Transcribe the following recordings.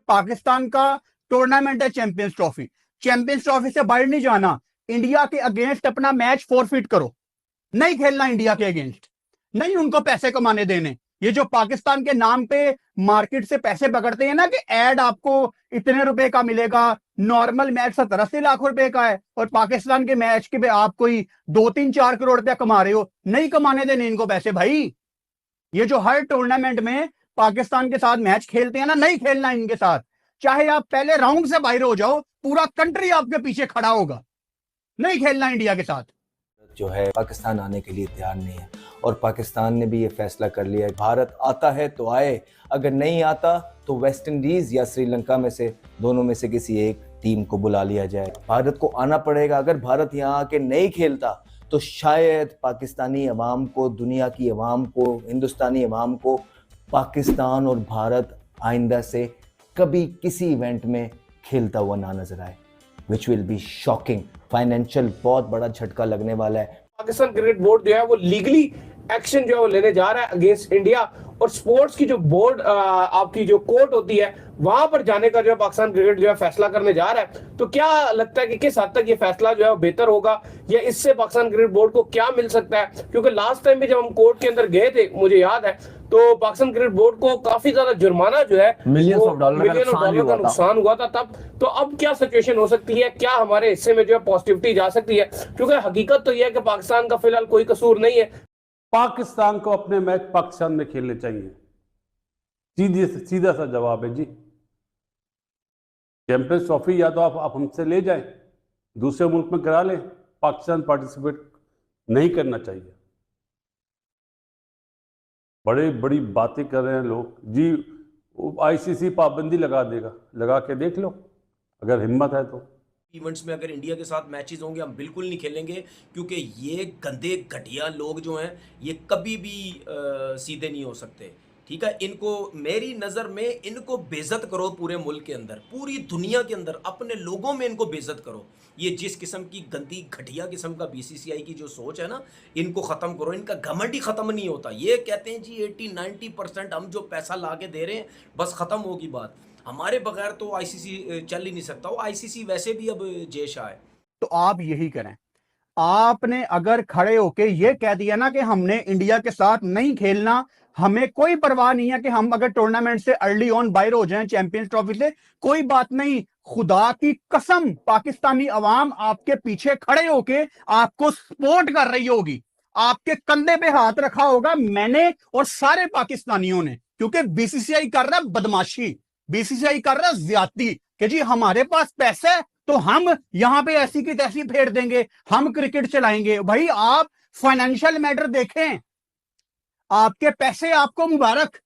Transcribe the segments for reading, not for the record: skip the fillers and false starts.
पाकिस्तान का टूर्नामेंट है champions trophy, champions trophy से बाहर नहीं जाना, इंडिया के अगेंस्ट अपना मैच फॉरफिट करो, नहीं खेलना इंडिया के अगेंस्ट, नहीं उनको पैसे कमाने देने। ये जो पाकिस्तान के नाम पे मार्केट से पैसे पकड़ते हैं ना कि एड आपको इतने रुपए का मिलेगा, नॉर्मल मैच 70-80 लाख रुपए का है और पाकिस्तान के मैच के पे आप कोई 2-3-4 करोड़ रुपया कमा रहे हो, नहीं कमाने देने इनको पैसे भाई। ये जो हर टूर्नामेंट में पाकिस्तान के साथ मैच खेलते हैं ना, नहीं खेलना इनके साथ, चाहे आप पहले राउंड से बाहर हो जाओ, पूरा कंट्री आपके पीछे खड़ा होगा, नहीं खेलना इंडिया के साथ। जो है पाकिस्तान आने के लिए तैयार नहीं है और पाकिस्तान ने भी ये फैसला कर लिया है, भारत आता है तो आए, अगर नहीं आता तो वेस्ट इंडीज या श्रीलंका में से दोनों में से किसी एक टीम को बुला लिया जाए। भारत को आना पड़ेगा। अगर भारत यहाँ आके नहीं खेलता तो शायद पाकिस्तानी अवाम को, दुनिया की अवाम को, हिंदुस्तानी अवाम को पाकिस्तान और भारत आइंदा से कभी किसी इवेंट में खेलता हुआ ना नजर आए, which will be shocking. Financial बहुत बड़ा झटका लगने वाला है। पाकिस्तान क्रिकेट बोर्ड जो है वो लीगली एक्शन जो है वो लेने जा रहा है अगेंस्ट इंडिया, और स्पोर्ट्स की जो बोर्ड आपकी जो कोर्ट होती है वहां पर जाने का जो है पाकिस्तान क्रिकेट जो है फैसला करने जा रहा है। तो क्या लगता है कि किस हद तक ये फैसला जो है वो बेहतर होगा, या इससे पाकिस्तान क्रिकेट बोर्ड को क्या मिल सकता है? क्योंकि लास्ट टाइम भी जब हम कोर्ट के अंदर गए थे, मुझे याद है, तो पाकिस्तान क्रिकेट बोर्ड को काफी ज्यादा जुर्माना जो है मिलियन ऑफ डॉलर का नुकसान हुआ था तब। तो अब क्या सिचुएशन हो सकती है, क्या हमारे हिस्से में जो है पॉजिटिविटी जा सकती है? क्योंकि हकीकत तो यह है कि पाकिस्तान का फिलहाल कोई कसूर नहीं है। पाकिस्तान को अपने मैच पाकिस्तान में खेलने चाहिए, सीधा सा जवाब है जी। चैंपियंस ट्रॉफी या तो आप हमसे ले जाएं, दूसरे मुल्क में करा लें, पाकिस्तान पार्टिसिपेट नहीं करना चाहिए। बड़े बड़ी बातें कर रहे हैं लोग जी, आईसीसी पाबंदी लगा देगा, लगा के देख लो अगर हिम्मत है तो। इवेंट्स में अगर इंडिया के साथ मैचेस होंगे हम बिल्कुल नहीं खेलेंगे, क्योंकि ये गंदे घटिया लोग जो हैं ये कभी भी सीधे नहीं हो सकते। ठीक है, इनको मेरी नज़र में इनको बेइज्जत करो पूरे मुल्क के अंदर, पूरी दुनिया के अंदर, अपने लोगों में इनको बेइज्जत करो। ये जिस किस्म की गंदी घटिया किस्म का बीसीसीआई की जो सोच है ना, इनको ख़त्म करो। इनका घमंड ही ख़त्म नहीं होता। ये कहते हैं जी 80-90% हम जो पैसा ला के दे रहे हैं बस ख़त्म होगी बात, हमारे बगैर तो आईसीसी चल ही नहीं सकता। वो आईसीसी वैसे भी अब जेश आए। तो आप यही करें, आपने अगर खड़े होके ये कह दिया ना कि हमने इंडिया के साथ नहीं खेलना, हमें कोई परवाह नहीं है कि हम अगर टूर्नामेंट से अर्ली ऑन बाहर हो जाएं चैंपियंस ट्रॉफी से, कोई बात नहीं, खुदा की कसम पाकिस्तानी अवाम आपके पीछे खड़े होके आपको सपोर्ट कर रही होगी, आपके कंधे पे हाथ रखा होगा मैंने और सारे पाकिस्तानियों ने, क्योंकि बीसीसीआई कर रहा है बदमाशी, बीसीसीआई कर रहा है ज्यादती कि जी हमारे पास पैसा है तो हम यहां पे ऐसी की तैसी फेर देंगे, हम क्रिकेट चलाएंगे। भाई आप फाइनेंशियल मैटर देखें, आपके पैसे आपको मुबारक,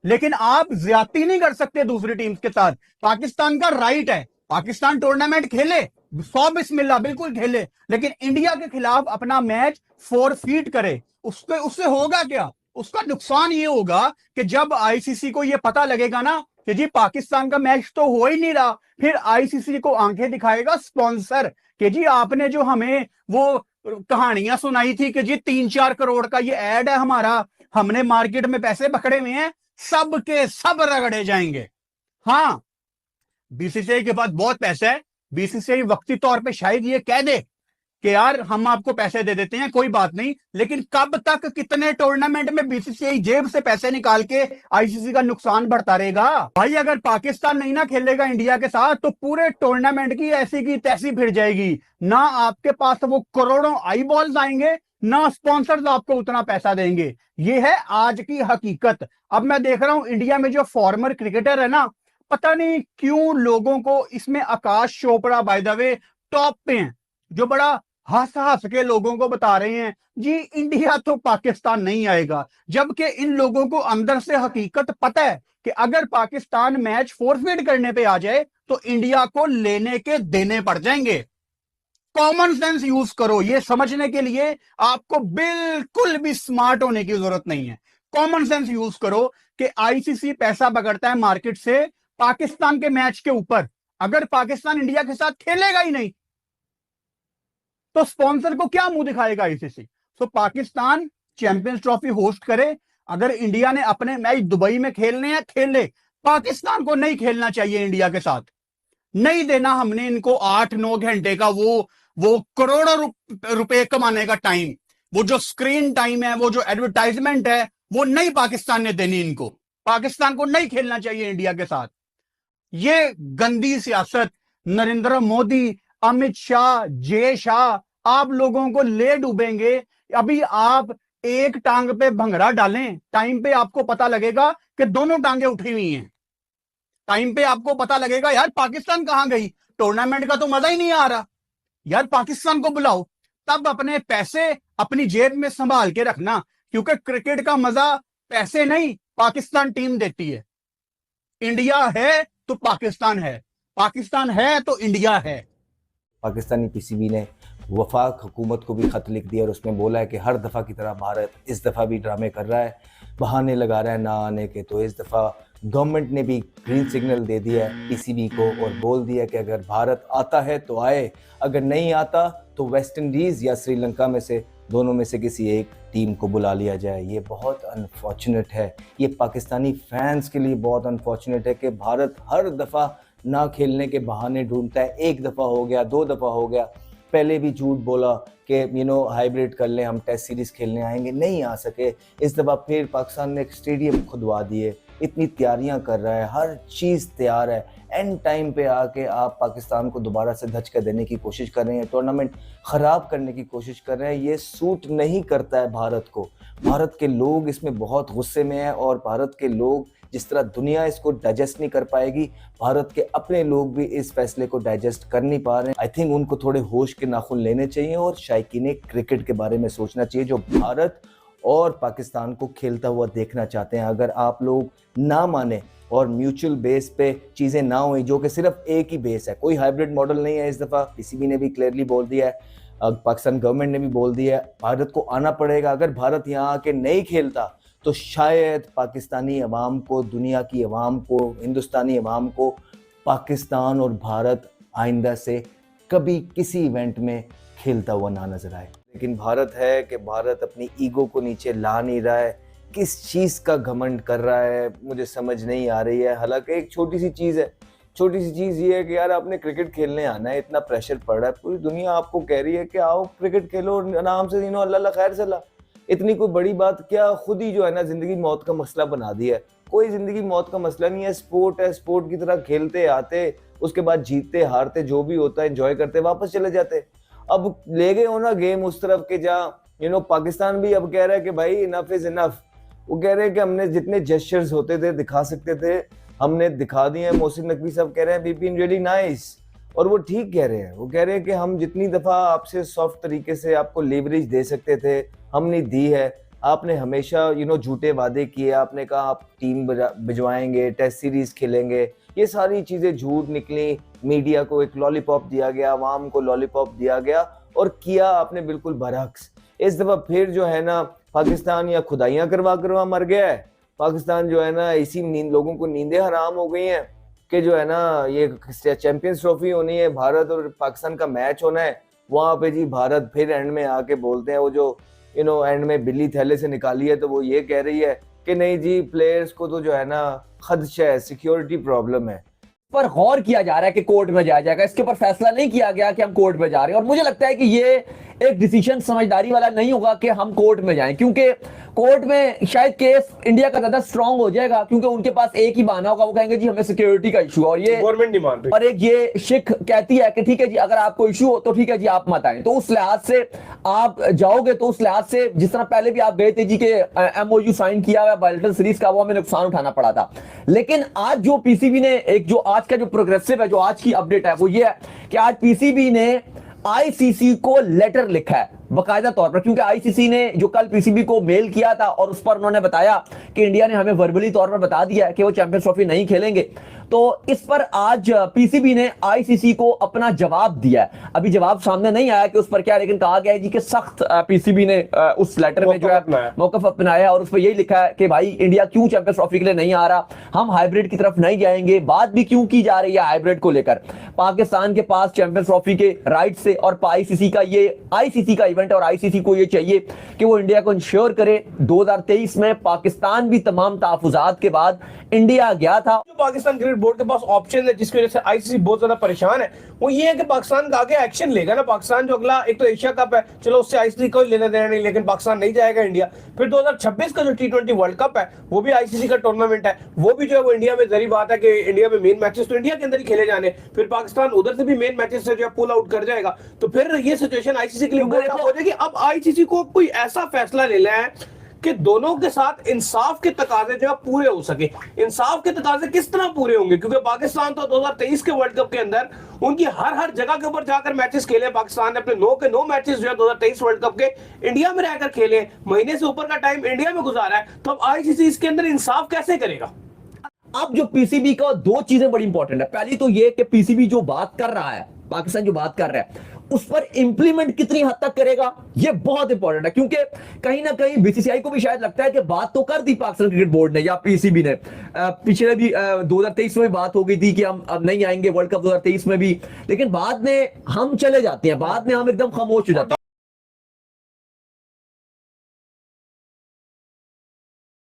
लेकिन आप ज्यादती नहीं कर सकते दूसरी टीम्स के साथ। पाकिस्तान का राइट है, पाकिस्तान टूर्नामेंट खेले, 100 बिस्मिल्लाह बिल्कुल खेले, लेकिन इंडिया के खिलाफ अपना मैच फॉरफीट करे। उससे होगा क्या? उसका नुकसान ये होगा कि जब आईसीसी को ये पता लगेगा ना कि जी पाकिस्तान का मैच तो हो ही नहीं रहा, फिर आईसीसी को आंखें दिखाएगा स्पॉन्सर कि जी आपने जो हमें वो कहानियां सुनाई थी कि जी 3-4 करोड़ का ये ऐड है हमारा, हमने मार्केट में पैसे पकड़े हुए हैं, सब के सब रगड़े जाएंगे। हाँ, बीसीसीआई के पास बहुत पैसा है, बीसीसीआई वक्ती तौर पे शायद ये कह दे कि यार हम आपको पैसे दे देते हैं, कोई बात नहीं, लेकिन कब तक कितने टूर्नामेंट में बीसीसीआई जेब से पैसे निकाल के आईसीसी का नुकसान बढ़ता रहेगा? भाई अगर पाकिस्तान नहीं ना खेलेगा इंडिया के साथ तो पूरे टूर्नामेंट की ऐसी की तैसी फिर जाएगी, ना आपके पास वो करोड़ों आई बॉल्स आएंगे, ना स्पॉन्सर्स आपको उतना पैसा देंगे। ये है आज की हकीकत। अब मैं देख रहा हूं इंडिया में जो फॉर्मर क्रिकेटर है ना, पता नहीं क्यों लोगों को इसमें Aakash Chopra by the way top पे हैं, जो बड़ा हंस हंस के लोगों को बता रहे हैं जी इंडिया तो पाकिस्तान नहीं आएगा, जबकि इन लोगों को अंदर से हकीकत पता है कि अगर पाकिस्तान मैच फोरफिट करने पे आ जाए तो इंडिया को लेने के देने पड़ जाएंगे। कॉमन सेंस यूज करो, ये समझने के लिए आपको बिल्कुल भी स्मार्ट होने की जरूरत नहीं है। कॉमन सेंस यूज करो कि आईसीसी पैसा पकड़ता है मार्केट से पाकिस्तान के मैच के ऊपर। अगर पाकिस्तान इंडिया के साथ खेलेगा ही नहीं तो स्पॉन्सर को क्या मुंह दिखाएगा आईसीसी? सो पाकिस्तान चैंपियंस ट्रॉफी होस्ट करे, अगर इंडिया ने अपने मैच दुबई में खेलने हैं खेले, पाकिस्तान को नहीं खेलना चाहिए इंडिया के साथ, नहीं देना हमने इनको 8-9 घंटे का वो करोड़ों रुपए कमाने का टाइम, वो जो स्क्रीन टाइम है, वो जो एडवर्टाइजमेंट है, वो नहीं पाकिस्तान ने देनी इनको। पाकिस्तान को नहीं खेलना चाहिए इंडिया के साथ। ये गंदी सियासत नरेंद्र मोदी, अमित शाह, जय शाह, आप लोगों को ले डूबेंगे। अभी आप एक टांग पे भंगड़ा डालें, टाइम पे आपको पता लगेगा कि दोनों टांगे उठी हुई हैं। टाइम पे आपको पता लगेगा यार पाकिस्तान कहां गई, टूर्नामेंट का तो मजा ही नहीं आ रहा। यार पाकिस्तान को बुलाओ, तब अपने पैसे अपनी जेब में संभाल के रखना, क्योंकि क्रिकेट का मजा पैसे नहीं, पाकिस्तान टीम देती है। इंडिया है तो पाकिस्तान है, पाकिस्तान है तो इंडिया है। पाकिस्तानी पीसीबी ने वफाक हुकूमत को भी ख़त लिख दिया और उसमें बोला है कि हर दफ़ा की तरह भारत इस दफ़ा भी ड्रामे कर रहा है, बहाने लगा रहा है ना आने के। तो इस दफ़ा गवर्नमेंट ने भी ग्रीन सिग्नल दे दिया है पीसीबी को और बोल दिया कि अगर भारत आता है तो आए, अगर नहीं आता तो वेस्ट इंडीज़ या श्रीलंका में से दोनों में से किसी एक टीम को बुला लिया जाए। ये बहुत अनफॉर्चुनेट है, ये पाकिस्तानी फैंस के लिए बहुत अनफॉर्चुनेट है कि भारत हर दफ़ा ना खेलने के बहाने ढूंढता है। एक दफ़ा हो गया, 2 दफ़ा हो गया, पहले भी झूठ बोला कि हाइब्रिड कर लें, हम टेस्ट सीरीज़ खेलने आएंगे, नहीं आ सके। इस दफ़ा फिर पाकिस्तान ने एक स्टेडियम खुदवा दिए, इतनी तैयारियां कर रहा है, हर चीज़ तैयार है, एंड टाइम पे आके आप पाकिस्तान को दोबारा से धचका देने की कोशिश कर रहे हैं, टूर्नामेंट ख़राब करने की कोशिश कर रहे हैं। ये सूट नहीं करता है भारत को। भारत के लोग इसमें बहुत गुस्से में हैं और भारत के लोग जिस तरह दुनिया इसको डाइजेस्ट नहीं कर पाएगी, भारत के अपने लोग भी इस फैसले को डाइजेस्ट कर नहीं पा रहे हैं। आई थिंक उनको थोड़े होश के नाखून लेने चाहिए और शायकीन क्रिकेट के बारे में सोचना चाहिए, जो भारत और पाकिस्तान को खेलता हुआ देखना चाहते हैं। अगर आप लोग ना माने और म्यूचुअल बेस पे चीज़ें ना हुई, जो कि सिर्फ एक ही बेस है, कोई हाइब्रिड मॉडल नहीं है। इस दफ़ा पीसीबी ने भी क्लियरली बोल दिया है, पाकिस्तान गवर्नमेंट ने भी बोल दिया है, भारत को आना पड़ेगा। अगर भारत यहाँ आके नहीं खेलता तो शायद पाकिस्तानी अवाम को, दुनिया की अवाम को, हिंदुस्तानी अवाम को पाकिस्तान और भारत आइंदा से कभी किसी इवेंट में खेलता हुआ ना नजर आए। लेकिन भारत है कि भारत अपनी ईगो को नीचे ला नहीं रहा है, किस चीज़ का घमंड कर रहा है मुझे समझ नहीं आ रही है। हालांकि एक छोटी सी चीज़ है, छोटी सी चीज़ ये है कि यार आपने क्रिकेट खेलने आना है, इतना प्रेशर पड़ रहा है, पूरी दुनिया आपको कह रही है कि आओ क्रिकेट खेलो आराम से, अल्लाह खैर सला, इतनी कोई बड़ी बात क्या। खुद ही जो है ना ज़िंदगी मौत का मसला बना दिया है। कोई ज़िंदगी मौत का मसला नहीं है, स्पोर्ट है, स्पोर्ट की तरह खेलते आते, उसके बाद जीतते हारते जो भी होता है एंजॉय करते वापस चले जाते। अब ले गए हो ना गेम उस तरफ के जहाँ पाकिस्तान भी अब कह रहा है कि भाई इनफ इज इनफ। वो कह रहे हैं कि हमने जितने जेस्चर्स होते थे दिखा सकते थे हमने दिखा दिए हैं। मोहसिन नकवी साहब कह रहे हैं वी बीन रियली नाइस, और वो ठीक कह रहे हैं। वो कह रहे हैं कि हम जितनी दफ़ा आपसे सॉफ्ट तरीके से आपको लेवरेज दे सकते थे हमने दी है। आपने हमेशा झूठे वादे किए, आपने कहा आप टीम भिजवाएंगे, टेस्ट सीरीज खेलेंगे, ये सारी चीज़ें झूठ निकली। मीडिया को एक लॉलीपॉप दिया गया, आवाम को लॉलीपॉप दिया गया और किया आपने बिल्कुल बरअक्स। इस दफ़ा फिर जो है ना पाकिस्तान या खुदाइयाँ करवा मर गया है। पाकिस्तान जो है ना इसी लोगों को नींदें हराम हो गई हैं कि जो है ना ये चैंपियंस ट्रॉफी होनी है, भारत और पाकिस्तान का मैच होना है, वहाँ पे जी भारत फिर एंड में आके बोलते हैं, वो जो एंड में बिल्ली थैले से निकाली है तो वो ये कह रही है कि नहीं जी प्लेयर्स को तो जो है ना खदशा है, सिक्योरिटी प्रॉब्लम है। पर गौर किया जा रहा है कि कोर्ट में जाया जाएगा, इसके ऊपर फैसला नहीं किया गया कि हम कोर्ट में जा रहे हैं। और मुझे लगता है कि ये एक डिसीजन समझदारी वाला नहीं होगा कि हम कोर्ट में जाएं, क्योंकि कोर्ट में शायद केस इंडिया का ज्यादा स्ट्रांग हो जाएगा, क्योंकि उनके पास एक ही बहाना होगा, वो कहेंगे जी हमें सिक्योरिटी का इशू है और ये गवर्नमेंट नहीं मान रही, और एक ये शिख कहती है कि ठीक है जी अगर आपको इशू हो तो ठीक है जी आप मत आए। तो उस लिहाज से आप जाओगे, तो उस लिहाज से जिस तरह पहले भी आप गए थे जी के एमओयू साइन किया हुआ बायलेटरल सीरीज का, वो हमें नुकसान उठाना पड़ा था। लेकिन आज जो पीसीबी ने एक जो आज का जो प्रोग्रेसिव है, जो आज की अपडेट है वो ये है कि आज पीसीबी ने आईसीसी को लेटर लिखा है बकायदा तौर पर, क्योंकि आईसीसी ने जो कल पीसीबी को मेल किया था और उस पर उन्होंने बताया कि इंडिया ने हमें वर्बली तौर पर बता दिया है कि वो चैंपियंस ट्रॉफी नहीं खेलेंगे। तो इस पर आज पीसीबी ने आईसीसी को अपना जवाब दिया है। अभी जवाब सामने नहीं आया कि उस पर क्या, लेकिन कहा गया है जी कि सख्त पीसीबी ने उस लेटर में जो है मौकफ अपनाया और उस पर यही लिखा है कि भाई इंडिया क्यों चैंपियंस ट्रॉफी के लिए नहीं आ रहा, हम हाइब्रिड की तरफ नहीं जाएंगे। बात भी क्यों की जा रही है हाइब्रिड को लेकर, पाकिस्तान के पास चैंपियंस ट्रॉफी के राइट से और आईसीसी का इवेंट और आईसीसी को ये चाहिए कि वो इंडिया को इंश्योर करे। 2023 में पाकिस्तान भी तमाम तहफुजात के बाद इंडिया गया था। जो पाकिस्तान क्रिकेट बोर्ड के पास ऑप्शन है जिसकी वजह से आईसीसी बहुत ज्यादा परेशान है, वो ये है कि पाकिस्तान का आगे एक्शन लेगा ना। पाकिस्तान जो अगला, एक तो एशिया कप है, चलो उससे आईसीसी कोई लेना देना नहीं, लेकिन पाकिस्तान नहीं जाएगा इंडिया। फिर 2026 का जो T20 वर्ल्ड कप है वो भी आईसीसी का टूर्नामेंट है, वो भी जो है वो इंडिया में, जरी बात है कि इंडिया में मेन मैचेस तो इंडिया के अंदर ही खेले जाने, फिर पाकिस्तान उधर से भी मेन मैचेस से जो है पुल आउट कर जाएगा, तो फिर ये सिचुएशन आईसीसी के लिए बहुत टफ हो जाएगी। अब आईसीसी को कोई ऐसा फैसला लेना है कि दोनों के साथ इंसाफ के तकाजे जो है पूरे हो सके। इंसाफ के तकाजे किस तरह पूरे होंगे, क्योंकि पाकिस्तान तो 2023 के वर्ल्ड कप के अंदर उनकी हर जगह के ऊपर जाकर मैचेस खेले। पाकिस्तान ने अपने 9 के 9 मैचेस जो है 2023 वर्ल्ड कप के इंडिया में रहकर खेले, महीने से ऊपर का टाइम इंडिया में गुजारा है। तो अब आईसीसी इसके अंदर इंसाफ कैसे करेगा? अब जो पीसीबी का, दो चीजें बड़ी इंपॉर्टेंट है। पहली तो ये कि पीसीबी जो बात कर रहा है, पाकिस्तान जो बात कर रहा है उस पर इंप्लीमेंट कितनी हद तक करेगा, ये बहुत इंपॉर्टेंट है। क्योंकि कहीं ना कहीं बीसीसीआई को भी शायद लगता है कि बात तो कर दी पाकिस्तान क्रिकेट बोर्ड ने या पीसीबी ने, पिछले भी 2023 में बात हो गई थी कि हम अब नहीं आएंगे वर्ल्ड कप 2023 में भी, लेकिन बाद में हम चले जाते हैं, बाद में हम एकदम खामोश हो जाते हैं।